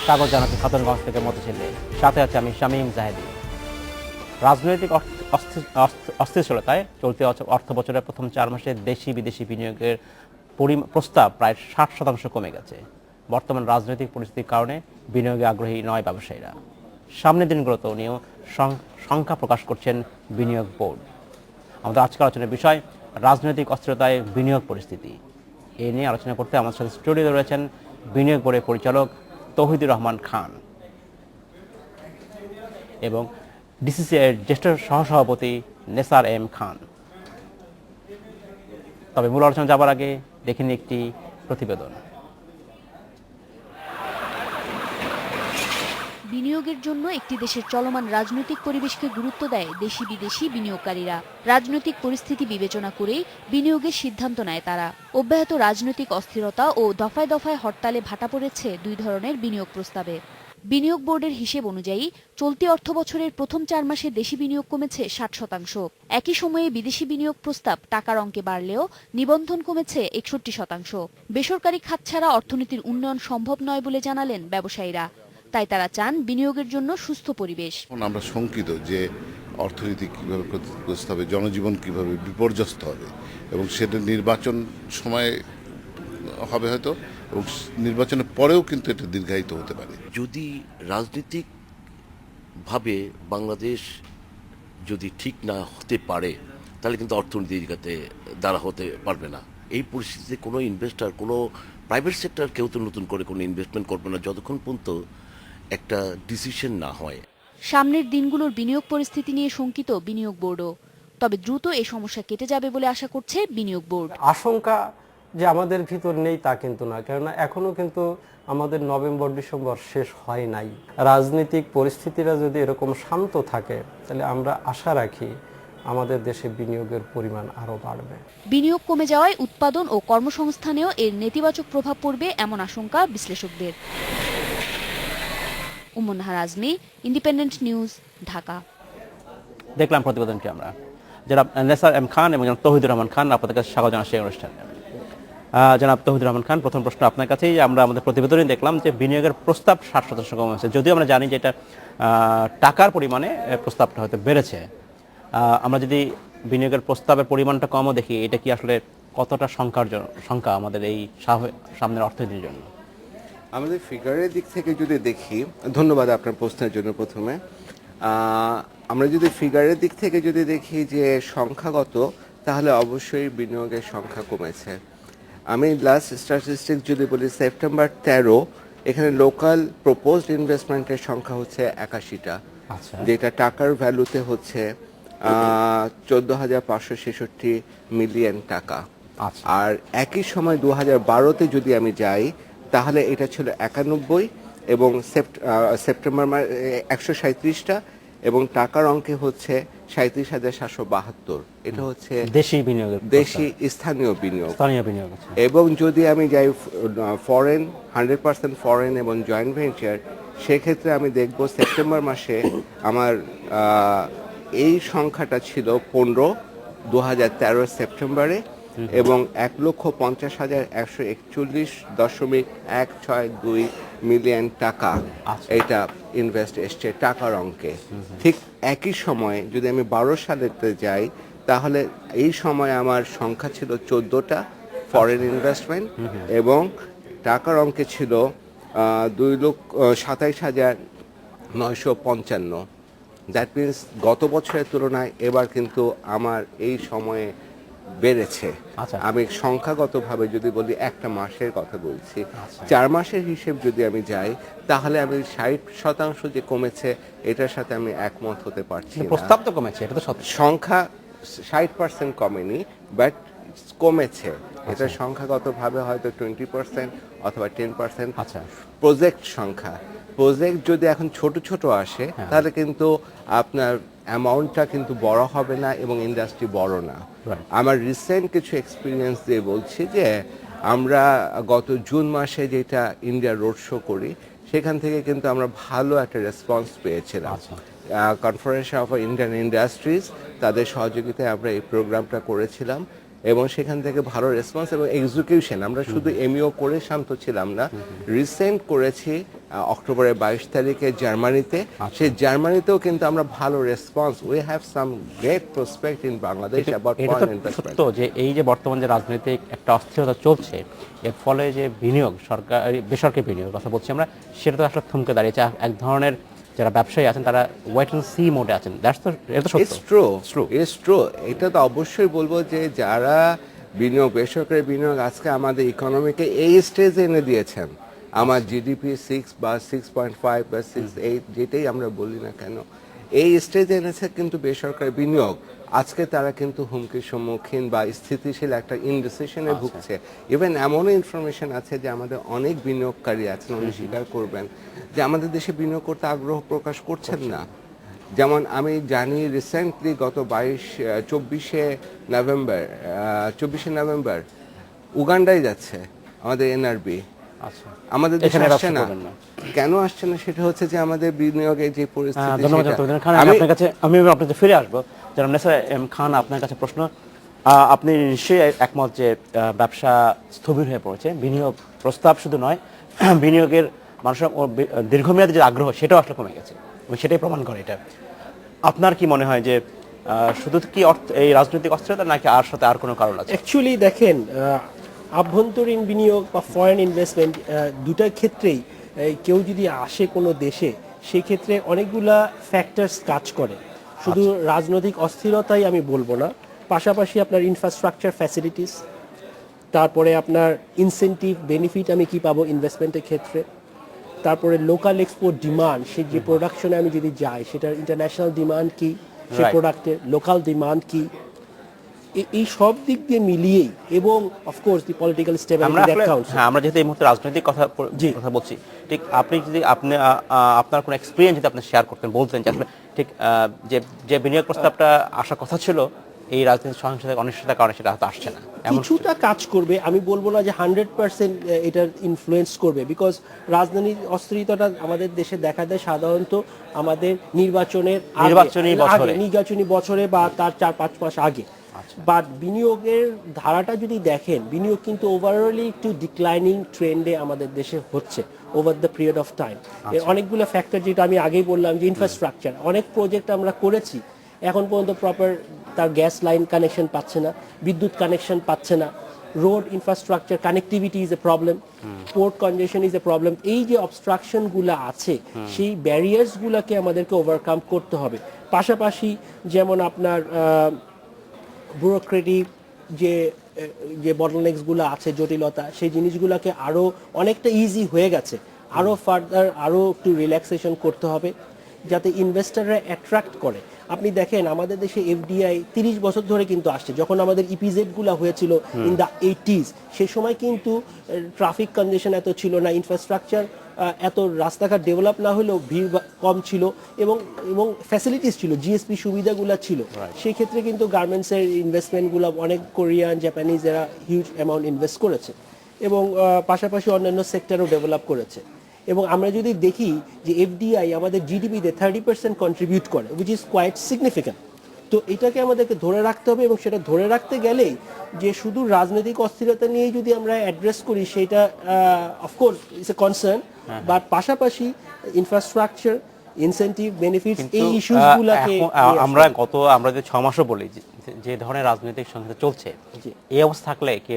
স্বাগত জানাচ্ছি সাধারণগঞ্জ থেকে মতিঝিলে। সাথে আছে আমি শামীম জাহেদি। রাজনৈতিক অস্থিরশীলতায় চলতি অর্থ বছরের প্রথম 4 মাসে দেশি বিদেশি বিনিয়োগের প্রস্তাব প্রায় 60% কমে গেছে। বর্তমান রাজনৈতিক পরিস্থিতির কারণে বিনিয়োগে আগ্রহী নয় ব্যবসায়ীরা। সামনের দিনগুলোতেও নিয়েও সংখ্যা প্রকাশ করছেন বিনিয়োগ বোর্ড। আমাদের আজকের আলোচনার বিষয় রাজনৈতিক অস্থিরতায় বিনিয়োগ পরিস্থিতি। এ নিয়ে আলোচনা করতে আমাদের সাথে স্টুডিওতে রয়েছেন বিনিয়োগ বোর্ডের পরিচালক তৌহিদুর রহমান খান এবং ডিসিসিআইয়ের জ্যেষ্ঠ সহসভাপতি নেসার এম খান। তবে মূল আলোচনা যাবার আগে দেখে নিই একটি প্রতিবেদন। বিনিয়োগের জন্য একটি দেশের চলমান রাজনৈতিক পরিবেশকে গুরুত্ব দেয় দেশি বিদেশি বিনিয়োগকারীরা। রাজনৈতিক পরিস্থিতি বিবেচনা করেই বিনিয়োগের সিদ্ধান্ত নেয় তারা। অব্যাহত রাজনৈতিক অস্থিরতা ও দফায় দফায় হরতালে ভাটা পড়েছে দুই ধরনের বিনিয়োগ প্রস্তাবে। বিনিয়োগ বোর্ডের হিসেব অনুযায়ী চলতি অর্থবছরের প্রথম 4 মাসে দেশি বিনিয়োগ কমেছে 60%। একই সময়ে বিদেশি বিনিয়োগ প্রস্তাব টাকার অঙ্কে বাড়লেও নিবন্ধন কমেছে 61%। বেসরকারি খাত ছাড়া অর্থনীতির উন্নয়ন সম্ভব নয় বলে জানালেন ব্যবসায়ীরা। তাই তারা চান বিনিয়োগের জন্য সুস্থ পরিবেশ। আমরা শঙ্কিত যে অর্থনীতি কিভাবে ক্ষতিগ্রস্ত হবে, জনজীবন কিভাবে বিপর্যস্ত হবে, এবং সেটা নির্বাচন সময় হবে হয়তো, এবং নির্বাচনের পরেও কিন্তু এটা দীর্ঘায়িত হতে পারে। যদি রাজনৈতিকভাবে বাংলাদেশ যদি ঠিক না হতে পারে তাহলে কিন্তু অর্থনীতির দ্বারা হতে পারবে না। এই পরিস্থিতিতে কোনো ইনভেস্টর, কোনো প্রাইভেট সেক্টর কেউ তো নতুন করে কোনো ইনভেস্টমেন্ট করবে না যতক্ষণ পর্যন্ত একটা ডিসিশন না হয়। সামনের দিনগুলোর বিনিয়োগ পরিস্থিতি নিয়ে শঙ্কিত বিনিয়োগ বোর্ডও। তবে দ্রুত এই সমস্যা কেটে যাবে বলে আশা করছে বিনিয়োগ বোর্ড। আশঙ্কা যে আমাদের ভিতর নেই তা কিন্তু না, কেননা এখনো কিন্তু আমাদের নভেম্বর ডিসেম্বর শেষ হয় নাই। রাজনৈতিক পরিস্থিতিরা যদি এরকম শান্ত থাকে তাহলে আমরা আশা রাখি আমাদের দেশে বিনিয়োগের পরিমাণ আরও বাড়বে। বিনিয়োগ কমে যাওয়ায় উৎপাদন ও কর্মসংস্থানেও এর নেতিবাচক প্রভাব পড়বে এমন আশঙ্কা বিশ্লেষকদের। উম্মুন নাহার আজমি, ইন্ডিপেন্ডেন্ট নিউজ, ঢাকা। দেখলাম প্রতিবেদনটি আমরা। জনাব নেসার এম খান এবং জনাব তৌহিদুর রহমান খান, আপনাদের কাছে স্বাগত জানাচ্ছি এই অনুষ্ঠানে। জনাব তৌহিদুর রহমান খান, প্রথম প্রশ্ন আপনার কাছেই। আমরা আমাদের প্রতিবেদনে দেখলাম যে বিনিয়োগের প্রস্তাব 60% কমেছে, যদিও আমরা জানি যে এটা টাকার পরিমাণে প্রস্তাবটা হয়তো বেড়েছে। আমরা যদি বিনিয়োগের প্রস্তাবের পরিমাণটা কমও দেখি, এটা কি আসলে কতটা সংখ্যা আমাদের এই সামনের অর্থনীতির জন্য? আমাদের ফিগারের দিক থেকে যদি দেখি, ধন্যবাদ আপনার প্রশ্নের জন্য। প্রথমে আমরা যদি ফিগারের দিক থেকে যদি দেখি যে সংখ্যাগত, তাহলে অবশ্যই বিনিয়োগের সংখ্যা কমেছে। আমি লাস্ট স্ট্যাটিস্টিক্স যদি বলি, সেপ্টেম্বর 13 এখানে লোকাল প্রপোজড ইনভেস্টমেন্টের সংখ্যা হচ্ছে 81টা, যেটা টাকার ভ্যালুতে হচ্ছে 14,566 মিলিয়ন টাকা। আর একই সময় 2012-তে যদি আমি যাই তাহলে এটা ছিল 91, এবং সেপ্টেম্বর 137টা, এবং টাকার অঙ্কে হচ্ছে 37,772। এটা হচ্ছে দেশি বিনিয়োগের, দেশি স্থানীয় বিনিয়োগ। এবং যদি আমি যাই ফরেন, 100% ফরেন এবং জয়েন্ট ভেঞ্চার, সেক্ষেত্রে আমি দেখব সেপ্টেম্বর মাসে আমার এই সংখ্যাটা ছিল 15 2013 সেপ্টেম্বরে, এবং 1,50,141.162 মিলিয়ন টাকা এটা ইনভেস্ট এসছে টাকার অঙ্কে। ঠিক একই সময়ে যদি আমি 12 সালেতে যাই, তাহলে এই সময় আমার সংখ্যা ছিল 14টা ফরেন ইনভেস্টমেন্ট, এবং টাকার অঙ্কে ছিল 2,27,955। দ্যাট মিনস গত বছরের তুলনায় এবার কিন্তু আমার এই সময়ে বেড়েছে। আমি সংখ্যাগতভাবে যদি বলি, একটা মাসের কথা বলছি। 4 মাসের হিসেব যদি আমি যাই, তাহলে আমি 60% যে কমেছে এটার সাথে আমি একমত হতে পারছি না। প্রস্তাব তো কমেছে, এটা তো সংখ্যা 60% কমেনি, বাট কমেছে। এটা সংখ্যাগতভাবে হয়তো 20% অথবা 10%। প্রজেক্ট সংখ্যা, প্রজেক্ট যদি এখন ছোট ছোট আসে তাহলে কিন্তু আপনার অ্যামাউন্টটা কিন্তু বড় হবে না এবং ইন্ডাস্ট্রি বড় না। আমার রিসেন্ট কিছু এক্সপিরিয়েন্স দিয়ে বলছি যে আমরা গত জুন মাসে যেটা ইন্ডিয়া রোড শো করি, সেখান থেকে কিন্তু আমরা ভালো একটা রেসপন্স পেয়েছিলাম। কনফারেন্স অফ ইন্ডিয়ান ইন্ডাস্ট্রিজ, তাদের সহযোগিতায় আমরা এই প্রোগ্রামটা করেছিলাম, এবং সেখান থেকে ভালো রেসপন্স এবং এক্সিকিউশন। আমরা শুধু এমইও করে শান্ত ছিলাম না, রিসেন্ট করেছি অক্টোবরের 22 তারিখে জার্মানিতে, সেই জার্মানিতেও কিন্তু আমরা ভালো response, we have some great prospect in Bangladesh about এটা ফরেন তো ইনভেস্টমেন্ট। সত্য যে এই যে বর্তমান যে রাজনৈতিক একটা অস্থিরতা চলছে, এর ফলে যে বিনিয়োগ, সরকারি বেসরকারি বিনিয়োগের কথা বলছি আমরা, সেটা তো আসলে থমকে দাঁড়িয়েছে। এক ধরনের যারা ব্যবসায়ী আছেন তারা ওয়েট অ্যান্ড সি মোডে আছেন। দ্যাটস তো, এটা তো সত্য। It's true. এটা তো অবশ্যই বলবো যে যারা বিনিয়োগ, বেসরকারি বিনিয়োগ আজকে আমাদের ইকোনমিকে এই স্টেজে এনে দিয়েছেন, আমার জিডিপি 6 বা 6.5 বা 6.8 যেটাই আমরা বলি না কেন, এই স্টেজে এনেছে কিন্তু বেসরকারি বিনিয়োগ। আজকে তারা কিন্তু হুমকির সম্মুখীন বা স্থিতিশীল একটা ইনডিসিশনে ভুগছে। ইভেন এমনও ইনফরমেশন আছে যে আমাদের অনেক বিনিয়োগকারী আছেন, উনি স্বীকার করবেন যে আমাদের দেশে বিনিয়োগ করতে আগ্রহ প্রকাশ করছেন না। যেমন আমি জানি রিসেন্টলি গত 24শে নভেম্বর উগান্ডায় যাচ্ছে আমাদের এনআরবি। আচ্ছা, আমাদের দেশে এখানে আসছে ব্যবসা না। করবেন না। কেন আসছে না সেটা হচ্ছে যে আমাদের বিনিয়োগের যে পরিস্থিতি। ধন্যবাদ সেটা- জনাব খান। আমি আপনার কাছে আপনার কাছে ফিরে আসবো। জনাব নেসার খান, আপনার কাছে প্রশ্ন। আপনি নিশ্চয়ই একমত যে ব্যবসা স্থবির হয়ে পড়েছে, বিনিয়োগ প্রস্তাব শুধু নয়, বিনিয়োগের মানুষের দীর্ঘমেয়াদী যে আগ্রহ সেটাও আসলে কমে গেছে এবং সেটাই প্রমাণ করে এটা। আপনার কি মনে হয় যে শুধু কি এই রাজনৈতিক অস্থিরতা, নাকি আর সাথে আর কোনো কারণ আছে? অ্যাকচুয়ালি দেখেন, আভ্যন্তরীণ বিনিয়োগ বা ফরেন ইনভেস্টমেন্ট দুটার ক্ষেত্রেই কেউ যদি আসে কোনো দেশে, সেই ক্ষেত্রে অনেকগুলা ফ্যাক্টরস কাজ করে। শুধু রাজনৈতিক অস্থিরতাই আমি বলবো না, পাশাপাশি আপনার ইনফ্রাস্ট্রাকচার ফ্যাসিলিটিস, তারপরে আপনার ইনসেনটিভ বেনিফিট আমি কি পাবো ইনভেস্টমেন্টের ক্ষেত্রে, তারপরে লোকাল এক্সপোর্ট ডিমান্ড, সেই যে প্রোডাকশনে আমি যদি যাই সেটার ইন্টারন্যাশনাল ডিমান্ড কি, সেই Right. প্রোডাক্টের লোকাল ডিমান্ড কি, এই সব দিক দিয়ে মিলিয়েই, এবং অফকোর্স দি পলিটিক্যাল আমরা স্টেবিলিটি দ্যাট আসলে, কাউন্টস। হ্যাঁ, আমরা যেহেতু এই মুহূর্তে রাজনৈতিক জি। কথা বলছি, ঠিক আপনি যদি আপনার কোনো এক্সপিরিয়েন্স যদি আপনি শেয়ার করতেন, বলতেন যে আসলে ঠিক যে বিনিয়োগ প্রস্তাবটা আসার কথা ছিল, এই রাজনৈতিক সহিংসতা অনিশ্চয়তার কারণে সেটা হয়তো আসছে না, এমন কিছুটা কাজ করবে, আমি বলবো না যে 100% এটার ইনফ্লুয়েন্স করবে, বিকজ রাজধানীর অস্থিরতাটা আমাদের দেশে দেখা দেয় সাধারণত আমাদের নির্বাচনী বছরে বা তার 4-5 মাস আগে। বাট বিনিয়োগের ধারাটা যদি দেখেন, বিনিয়োগ কিন্তু ওভারঅলি একটু ডিক্লাইনিং ট্রেন্ডে আমাদের দেশে হচ্ছে over the period of time. এর অনেকগুলো ফ্যাক্টর, যেটা আমি আগেই বললাম যে ইনফ্রাস্ট্রাকচার, অনেক প্রজেক্ট আমরা করেছি, এখন পর্যন্ত প্রপার তার গ্যাস লাইন কানেকশন পাচ্ছে না, বিদ্যুৎ কানেকশন পাচ্ছে না, road infrastructure connectivity is a problem, port কনজেশন is a problem. এই যে অবস্ট্রাকশনগুলো আছে, সেই ব্যারিয়ার্সগুলোকে আমাদেরকে ওভারকাম করতে হবে। পাশাপাশি যেমন আপনার ব্যুরোক্রেটিক যে বটলনেক্সগুলো আছে, জটিলতা, সেই জিনিসগুলোকে আরও অনেকটা ইজি হয়ে গেছে, আরও ফার্দার আরও একটু রিল্যাক্সেশন করতে হবে যাতে ইনভেস্টাররা অ্যাট্রাক্ট করে। আপনি দেখেন আমাদের দেশে এফডিআই 30 বছর ধরে কিন্তু আসছে। যখন আমাদের ইপিজেডগুলো হয়েছিল ইন দ্য 80s, সেই সময় কিন্তু ট্রাফিক কনজেশন এত ছিল না, ইনফ্রাস্ট্রাকচার এত রাস্তাঘাট ডেভেলপ না হলেও ভিড় কম ছিল, এবং ফ্যাসিলিটিস ছিল, জিএসপি সুবিধাগুলো ছিল। সেই ক্ষেত্রে কিন্তু গার্মেন্টসের ইনভেস্টমেন্টগুলো অনেক কোরিয়ান, জাপানিজ এরা হিউজ অ্যামাউন্ট ইনভেস্ট করেছে, এবং পাশাপাশি অন্যান্য সেক্টরও ডেভেলপ করেছে। এবং আমরা যদি দেখি যে এফডিআই আমাদের জিডিপিতে 30% কন্ট্রিবিউট করে, উইচ ইজ কোয়াইট সিগনিফিক্যান্ট। তো এটাকে আমাদেরকে ধরে রাখতে হবে, এবং সেটা ধরে রাখতে গেলেই যে শুধু রাজনৈতিক অস্থিরতা নিয়েই যদি আমরা অ্যাড্রেস করি, সেটা of course it's a concern, but পাশাপাশি ইনফ্রাস্ট্রাকচার, ইনসেন্টিভ, বেনিফিটস, এই ইস্যুসগুলোকে আমরা যে 6 মাসও বলি যে ধরনের রাজনৈতিক সংঘাত চলছে, এই অবস্থা থাকলে কি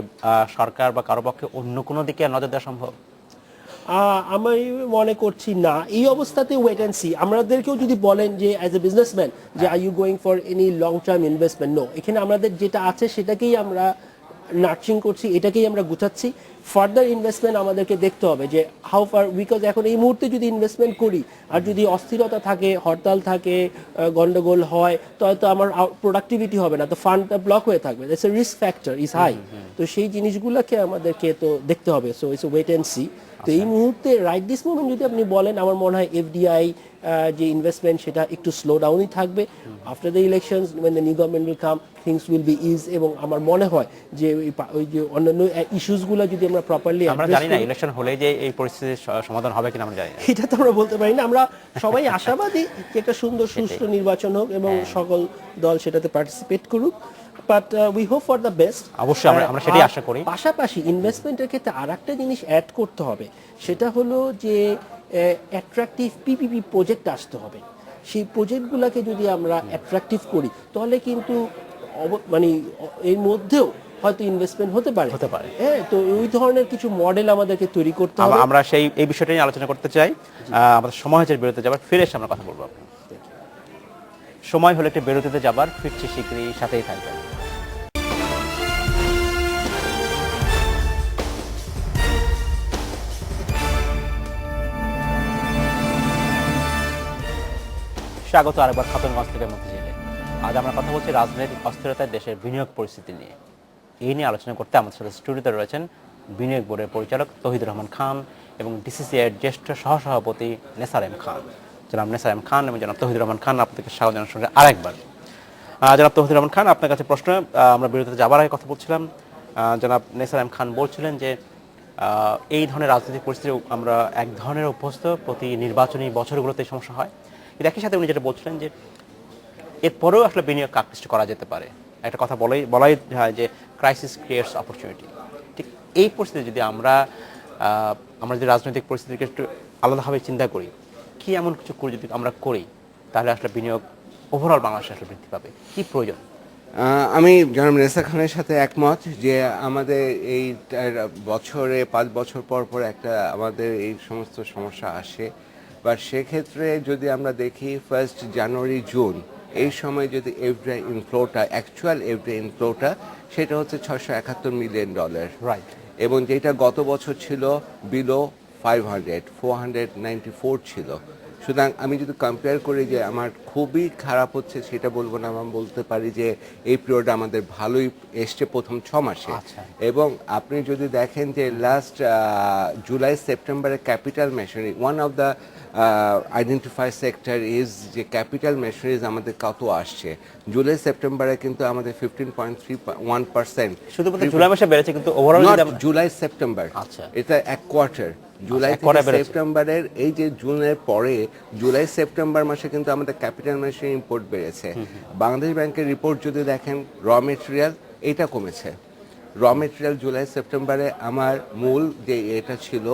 সরকার বা কারো পক্ষে অন্য কোনো দিকে নজর দেওয়া সম্ভব? আমি মনে করছি না। এই অবস্থাতে ওয়েট অ্যান্ড সি। আমাদেরকেও যদি বলেন যে অ্যাজ এ বিজনেসম্যান যে are you going for any long term investment, no, এখানে আমাদের যেটা আছে সেটাকেই আমরা নার্চিং করছি, এটাকেই আমরা গুছাচ্ছি। ফার্দার ইনভেস্টমেন্ট আমাদেরকে দেখতে হবে যে হাউ ফার, বিকজ এখন এই মুহূর্তে যদি ইনভেস্টমেন্ট করি আর যদি অস্থিরতা থাকে, হরতাল থাকে, গন্ডগোল হয়, তাহলে তো আমার প্রোডাক্টিভিটি হবে না, তো ফান্ডটা ব্লক হয়ে থাকবে, that's a risk factor is high. তো সেই জিনিসগুলোকে আমাদেরকে তো দেখতে হবে। So it's wait and see. তো এই মুহূর্তে রাইট দিস মোমেন্ট যদি আপনি বলেন, আমার মনে হয় এফডিআই যে ইনভেস্টমেন্ট সেটা একটু স্লো ডাউনই থাকবে। After the elections when the new government will come, things will be easy, এবং আমার মনে হয় যে ওই যে অন্যান্য ইস্যুসগুলো যদি আমরা প্রপারলি আমরা জানি না ইলেকশন হলে যে এই পরিস্থিতির সমাধান হবে কিনা আমরা জানি না, এটা তো আমরা বলতে পারি না। আমরা সবাই আশাবাদী যে একটা সুন্দর সুষ্ঠু নির্বাচন হোক এবং সকল দল সেটাতে পার্টিসিপেট করুক। But we hope for the best. অবশ্যই আমরা সেটাই আশা করি। পাশাপাশি ইনভেস্টমেন্টের ক্ষেত্রে আর একটা জিনিস অ্যাড করতে হবে, সেটা হলো যে অ্যাট্রাকটিভ পিপিপি প্রজেক্ট আসতে হবে। সেই প্রজেক্টগুলোকে যদি আমরা অ্যাট্রাকটিভ করি তাহলে কিন্তু মানে এর মধ্যেও হয়তো ইনভেস্টমেন্ট হতে পারে। হ্যাঁ, তো ওই ধরনের কিছু মডেল আমাদেরকে তৈরি করতে হবে। আমরা এই বিষয়টা নিয়ে আলোচনা করতে চাই। আমাদের সময় হয়েছে বিরতিতে যাবার, ফিরে এসে আমরা কথা বলবো। সময় হলো একটি বিরতিতে যাবার, ফিরছি শীঘ্রই, সাথেই থাকবেন। স্বাগত আরেকবার খাতুনগঞ্জ থেকে মতিঝিলে। আজ আমরা কথা বলছি রাজনৈতিক অস্থিরতায় দেশের বিনিয়োগ পরিস্থিতি নিয়ে। এই নিয়ে আলোচনা করতে আমাদের সাথে স্টুডিওতে রয়েছেন বিনিয়োগ বোর্ডের পরিচালক তৌহিদুর রহমান খান এবং ডিসিসিআইয়ের জ্যেষ্ঠ সহসভাপতি নেসার এম খান। জনাব নেসার এম খান এবং জনাব তৌহিদুর রহমান খান, আপনাদেরকে স্বাগত জানানোর সঙ্গে আরেকবার। জনাব তৌহিদুর রহমান খান, আপনার কাছে প্রশ্ন। আমরা বিরতিতে যাবার আগে কথা বলছিলাম, জনাব নেসার এম খান বলছিলেন যে এই ধরনের রাজনৈতিক পরিস্থিতি আমরা এক ধরনের অভ্যস্ত, প্রতি নির্বাচনী বছরগুলোতে সমস্যা হয়। কিন্তু একই সাথে উনি যেটা বলছিলেন যে এরপরেও আসলে বিনিয়োগ আকৃষ্ট করা যেতে পারে। একটা কথা বলাই হয় যে ক্রাইসিস ক্রিয়েটস অপরচুনিটি। ঠিক এই পরিস্থিতি যদি আমরা যদি রাজনৈতিক পরিস্থিতিকে একটু আলাদাভাবে চিন্তা করি, কি এমন কিছু করে যদি আমরা করি তাহলে আসলে বিনিয়োগ ওভারঅল বাংলাদেশে আসলে বৃদ্ধি পাবে, কি প্রয়োজন? আমি জনাব নেসার খানের সাথে একমত যে আমাদের এই বছরে 5 বছর পর পর একটা আমাদের এই সমস্ত সমস্যা আসে। বা সেক্ষেত্রে যদি আমরা দেখি 1 জানুয়ারি জুন এই সময় যদি এফডিআই ইনফ্লোটা, অ্যাকচুয়াল এফডিআই ইনফ্লোটা সেটা হচ্ছে $671 মিলিয়ন, রাইট, এবং যেটা গত বছর ছিল বিলো 494 ছিল। সুতরাং আমি যদি কম্পেয়ার করি যে আমার খুবই খারাপ হচ্ছে সেটা বলবো না, আমি বলতে পারি যে এই পিরিয়ড আমাদের ভালোই এসছে প্রথম 6 মাসে। এবং আপনি যদি দেখেন যে লাস্ট জুলাই সেপ্টেম্বরে capital machinery, one of the identified sector is যে ক্যাপিটাল মেশিনারিজ আমাদের কত আসছে। জুলাই সেপ্টেম্বরে কিন্তু আমাদের 15.31%। শুধুমাত্র জুলাই মাসে বেড়েছে, কিন্তু ওভারঅল জুলাই সেপ্টেম্বর, আচ্ছা, এটা এক কোয়ার্টার। জুলাই থেকে সেপ্টেম্বরের এই যে জুনের পরে জুলাই সেপ্টেম্বর মাসে কিন্তু আমাদের ক্যাপিটাল মেশিনারি ইম্পোর্ট বেড়েছে। বাংলাদেশ ব্যাংকের রিপোর্ট যদি দেখেন, র মেটেরিয়াল এটা কমেছে। র মেটেরিয়াল জুলাই সেপ্টেম্বরে আমার মূল যে এটা ছিল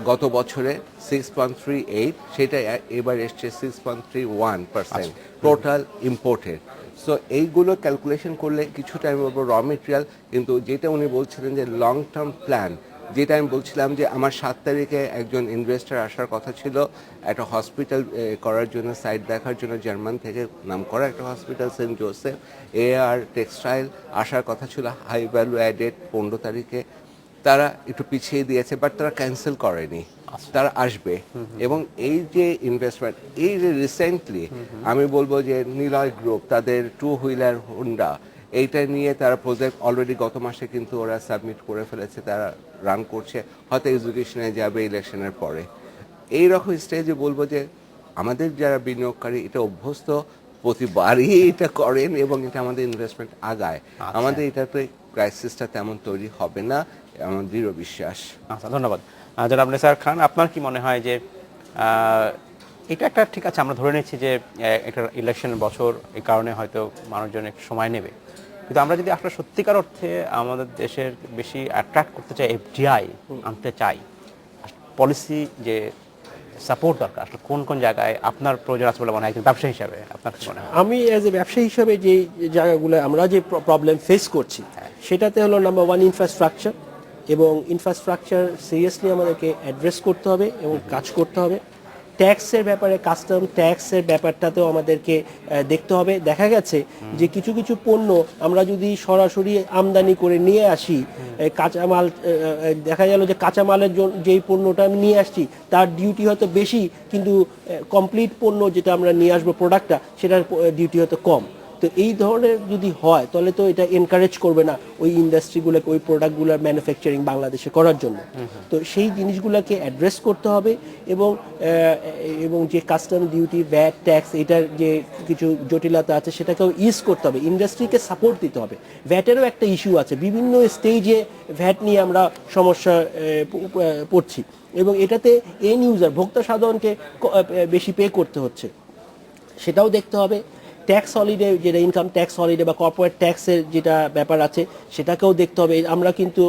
গত বছরে 6.38, সেটা এবার এসছে 6.31% টোটাল ইম্পোর্টেড। সো এইগুলো ক্যালকুলেশন করলে কিছুটা আমি বলবো র মেটেরিয়াল। কিন্তু যেটা উনি বলছিলেন যে লং টার্ম প্ল্যান, যেটা আমি বলছিলাম যে আমার 7 তারিখে একজন ইনভেস্টর আসার কথা ছিল একটা হসপিটাল করার জন্য, সাইট দেখার জন্য, জার্মান থেকে নাম করা একটা hospital Saint Joseph. AR textile আসার কথা ছিল হাই ভ্যালু অ্যাডেড 15 তারিখে, তারা একটু পিছিয়ে দিয়েছে, বাট তারা ক্যান্সেল করেনি, তারা আসবে। এবং এই যে ইনভেস্টমেন্ট, এই যে রিসেন্টলি আমি বলবো যে নিলয় গ্রুপ তাদের 2 হুইলার হোন্ডা, এইটা নিয়ে তারা প্রজেক্ট অলরেডি গত মাসে কিন্তু ওরা সাবমিট করে ফেলেছে, তারা রান করছে, হয়তো এক্সিকিউশনে যাবে ইলেকশনের পরে। এইরকম স্টেজে বলবো যে আমাদের যারা বিনিয়োগকারী এটা অভ্যস্ত, প্রতিবারই এটা করেন এবং এটা আমাদের ইনভেস্টমেন্ট আগায়। আমাদের এটাতে ক্রাইসিসটা তেমন তৈরি হবে না, আমার দৃঢ় বিশ্বাস। আচ্ছা, ধন্যবাদ। জনাব নেসার খান, আপনার কি মনে হয় যে এটা একটা, ঠিক আছে আমরা ধরে নিচ্ছি যে একটা ইলেকশনের বছর, এই কারণে হয়তো মানুষজন একটু সময় নেবে, কিন্তু আমরা যদি আসলে সত্যিকার অর্থে আমাদের দেশের বেশি অ্যাট্রাক্ট করতে চাই, এফডিআই আনতে চাই, পলিসি যে সাপোর্ট দরকার, আসলে কোন কোন জায়গায় আপনার প্রয়োজন আছে বলে মনে হয় একজন ব্যবসায়ী হিসাবে? আপনার কি মনে হয়? আমি অ্যাজ এ ব্যবসায়ী হিসাবে যে জায়গাগুলো আমরা যে প্রবলেম ফেস করছি সেটাতে হলো নাম্বার 1 ইনফ্রাস্ট্রাকচার, এবং ইনফ্রাস্ট্রাকচার সিরিয়াসলি আমাদেরকে অ্যাড্রেস করতে হবে এবং কাজ করতে হবে। ট্যাক্সের ব্যাপারে, কাস্টম ট্যাক্সের ব্যাপারটাতেও আমাদেরকে দেখতে হবে। দেখা গেছে যে কিছু কিছু পণ্য আমরা যদি সরাসরি আমদানি করে নিয়ে আসি, কাঁচামাল, দেখা গেল যে কাঁচামালের জন্য যেই পণ্যটা আমি নিয়ে আসছি তার ডিউটি হয়তো বেশি, কিন্তু কমপ্লিট পণ্য যেটা আমরা নিয়ে আসবো প্রোডাক্টটা, সেটার ডিউটি হয়তো কম। তো এই ধরনের যদি হয় তাহলে তো এটা এনকারেজ করবে না ওই ইন্ডাস্ট্রিগুলোকে, ওই প্রোডাক্টগুলোর ম্যানুফ্যাকচারিং বাংলাদেশে করার জন্য। তো সেই জিনিসগুলোকে অ্যাড্রেস করতে হবে, এবং যে কাস্টম ডিউটি, ভ্যাট, ট্যাক্স, এটার যে কিছু জটিলতা আছে সেটাকেও ইজ করতে হবে, ইন্ডাস্ট্রিকে সাপোর্ট দিতে হবে। ভ্যাটেরও একটা ইস্যু আছে, বিভিন্ন স্টেজে ভ্যাট নিয়ে আমরা সমস্যা পড়ছি, এবং এটাতে এন্ড ইউজার, ভোক্তা সাধারণকে বেশি পে করতে হচ্ছে, সেটাও দেখতে হবে। ট্যাক্স হলিডে, যেটা ইনকাম ট্যাক্স হলিডে বা কর্পোরেট ট্যাক্সের যেটা ব্যাপার আছে সেটাকেও দেখতে হবে। আমরা কিন্তু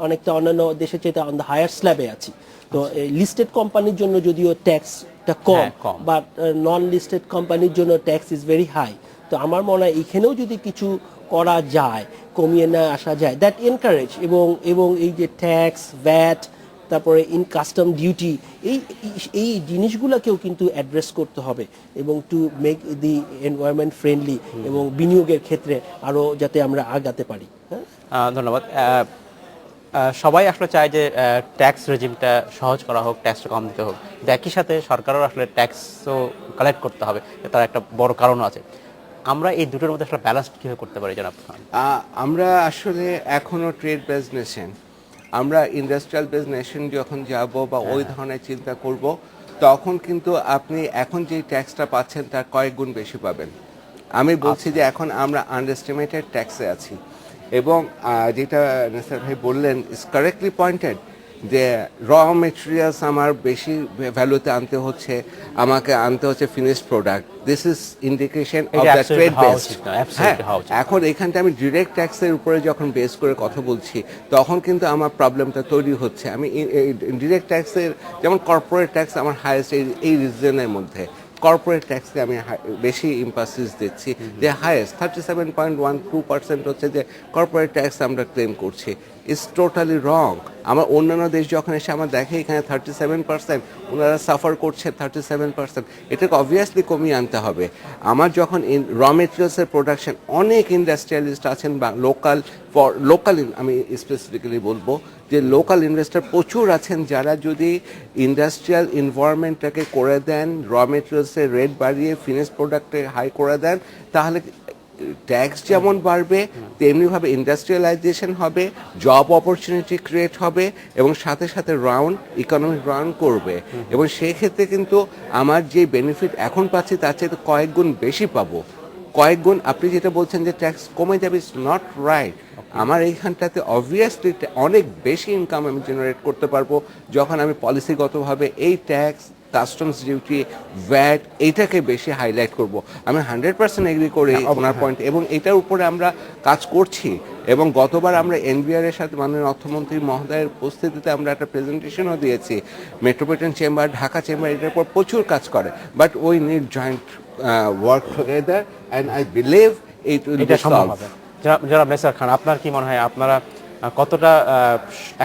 অনেকটা অন্যান্য দেশের চেয়ে অন দ্য হায়ার স্ল্যাবে আছি। তো লিস্টেড কোম্পানির জন্য যদিও ট্যাক্সটা হ্যাঁ, কম, কম। বাট নন লিস্টেড কোম্পানির জন্য ট্যাক্স ইজ ভেরি হাই। তো আমার মনে হয় এখানেও যদি কিছু করা যায়, কমিয়ে না আসা যায়, দ্যাট এনকারেজ, এবং এই যে ট্যাক্স, ভ্যাট, তারপরে ইন কাস্টম ডিউটি, এই জিনিসগুলোকেও কিন্তু অ্যাড্রেস করতে হবে এবং to make the environment friendly এবং বিনিয়োগের ক্ষেত্রে আরও যাতে আমরা আগাতে পারি। হ্যাঁ, ধন্যবাদ। সবাই আসলে চায় যে ট্যাক্স রেজিমটা সহজ করা হোক, ট্যাক্সটা কম দিতে হোক, কিন্তু একই সাথে সরকারও আসলে ট্যাক্সও কালেক্ট করতে হবে, তার একটা বড় কারণ আছে। আমরা এই দুটোর মধ্যে আসলে ব্যালেন্স কীভাবে করতে পারি জনাব খান? আমরা আসলে এখনো ট্রেড বেসড নেশন, আমরা ইন্ডাস্ট্রিয়াল বেসড নেশন যখন যাব বা ওই ধরনের চিন্তা করব, তখন কিন্তু আপনি এখন যে ট্যাক্সটা পাচ্ছেন তার কয়েক গুণ বেশি পাবেন। আমি বলছি যে এখন আমরা আন্ডারএস্টিমেটেড ট্যাক্সে আছি, এবং যেটা নেসার ভাই বললেন ইজ কারেক্টলি পয়েন্টেড, যে র মেটেরিয়ালস আমার বেশি ভ্যালুতে আনতে হচ্ছে, আমাকে আনতে হচ্ছে finished product. This is indication of the trade based. হ্যাঁ, এখন এখানটা আমি ডিরেক্ট ট্যাক্সের উপরে যখন বেস করে কথা বলছি, তখন কিন্তু আমার প্রবলেমটা তৈরি হচ্ছে। আমি ডিরেক্ট ট্যাক্সের, যেমন কর্পোরেট ট্যাক্স আমার হাইয়েস্ট এই রিজনের মধ্যে, কর্পোরেট ট্যাক্সে আমি বেশি ইম্পাসিস দিচ্ছি, যে হাইয়েস্ট 37.12% হচ্ছে যে কর্পোরেট ট্যাক্স আমরা ক্লেম করছি। ইটস টোটালি রং। আমার অন্যান্য দেশ যখন এসে আমার দেখে এখানে 37%, ওনারা সাফার করছে 37%, এটাকে অবভিয়াসলি কমিয়ে আনতে হবে। আমার যখন র মেটেরিয়ালসের প্রোডাকশন, অনেক ইন্ডাস্ট্রিয়ালিস্ট আছেন বা লোকাল আমি স্পেসিফিক্যালি বলবো যে লোকাল ইনভেস্টর প্রচুর আছেন, যারা যদি ইন্ডাস্ট্রিয়াল এনভায়রনমেন্টটাকে করে দেন, র মেটেরিয়ালসের রেট বাড়িয়ে ফিনিশ প্রোডাক্টে হাই করে দেন, তাহলে ট্যাক্স যেমন বাড়বে তেমনিভাবে ইন্ডাস্ট্রিয়ালাইজেশন হবে, জব অপরচুনিটি ক্রিয়েট হবে, এবং সাথে সাথে ইকোনমিক রাউন্ড করবে। এবং সেই ক্ষেত্রে কিন্তু আমার যে বেনিফিট এখন পাচ্ছি তার চেয়ে কয়েক গুণ বেশি পাবো, কয়েক গুণ। আপনি যেটা বলছেন যে ট্যাক্স কমে যাবে, ইটস নট রাইট। আমার এইখানটাতে অবভিয়াসলি অনেক বেশি ইনকাম আমি জেনারেট করতে পারবো যখন আমি পলিসিগতভাবে এই ট্যাক্স, কাস্টমস ডিউটি, ভ্যাট এইটাকে বেশি হাইলাইট করব। আমি 100% এগ্রি করি ওনার পয়েন্ট, এবং এটার উপরে আমরা কাজ করছি। এবং গতবার আমরা এনবিআর এর সাথে মাননীয় অর্থমন্ত্রী মহোদয়ের উপস্থিতিতে আমরা একটা প্রেজেন্টেশনও দিয়েছি। মেট্রোপলিটন চেম্বার, ঢাকা চেম্বার এটার উপর প্রচুর কাজ করে, but we need joint work together, and I believe it will be solved. জনাব নেসার খান, আপনার কি মনে হয়, আপনারা কতটা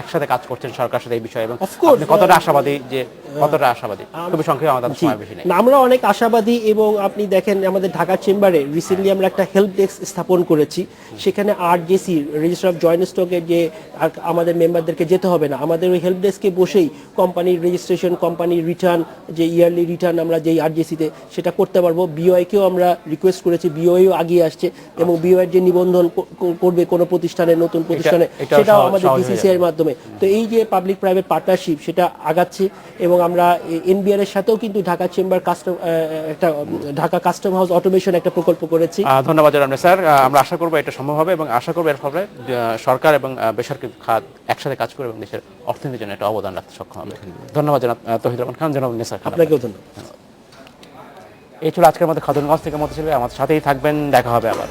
একসাথে কাজ করছেন সরকারের সাথে এই বিষয়ে, এবং আপনি কতটা আশাবাদী, যে কতটা আশাবাদী? খুবই সংক্ষেপে, আমাদের সময় বেশি নেই। আমরা অনেক আশাবাদী, এবং আপনি দেখেন আমাদের ঢাকা চেম্বারে রিসেন্টলি আমরা একটা হেল্প ডেস্ক স্থাপন করেছি। সেখানে আরজেসি, রেজিস্টার অফ জয়েন্ট স্টকের, যে আমাদের মেম্বারদেরকে যেতে হবে না, আমাদের ওই হেল্প ডেস্কে বসেই কোম্পানির রেজিস্ট্রেশন, কোম্পানির রিটার্ন, যে ইয়ারলি রিটার্ন আমরা যেই আরজেসিতে সেটা করতে পারবো। বিওআইকেও আমরা রিকোয়েস্ট করেছি, বিওআইও আগিয়ে আসছে, এবং বিওআইয়ের যে নিবন্ধন করবে কোনো প্রতিষ্ঠানে, নতুন প্রতিষ্ঠানে, সেটাও আমাদের ডিসিসিআই এর মাধ্যমে। তো এই যে পাবলিক প্রাইভেট পার্টনারশিপ, সেটা আগাচ্ছে, এবং আমরা এনবিআর এর সাথেও কিন্তু ঢাকা চেম্বার একটা ঢাকা কাস্টম হাউস অটোমেশন একটা প্রকল্প করেছি। ধন্যবাদ জনাব স্যার। আমরা আশা করবো এটা সম্ভব হবে, এবং আশা করবো এর ফলে সরকার এবং বেসরকারি খাত একসাথে কাজ করে এবং দেশের অর্থনীতির জন্য একটা অবদান রাখতে সক্ষম হবে। ধন্যবাদ জনাব তৌহিদুর রহমান খান, জনাব নেসার খান। আপনাকেও ধন্যবাদ। এই ছিল আজকের মধ্যে খাতুনগঞ্জ থেকে মতো ছিল, আমাদের সাথেই থাকবেন, দেখা হবে আবার।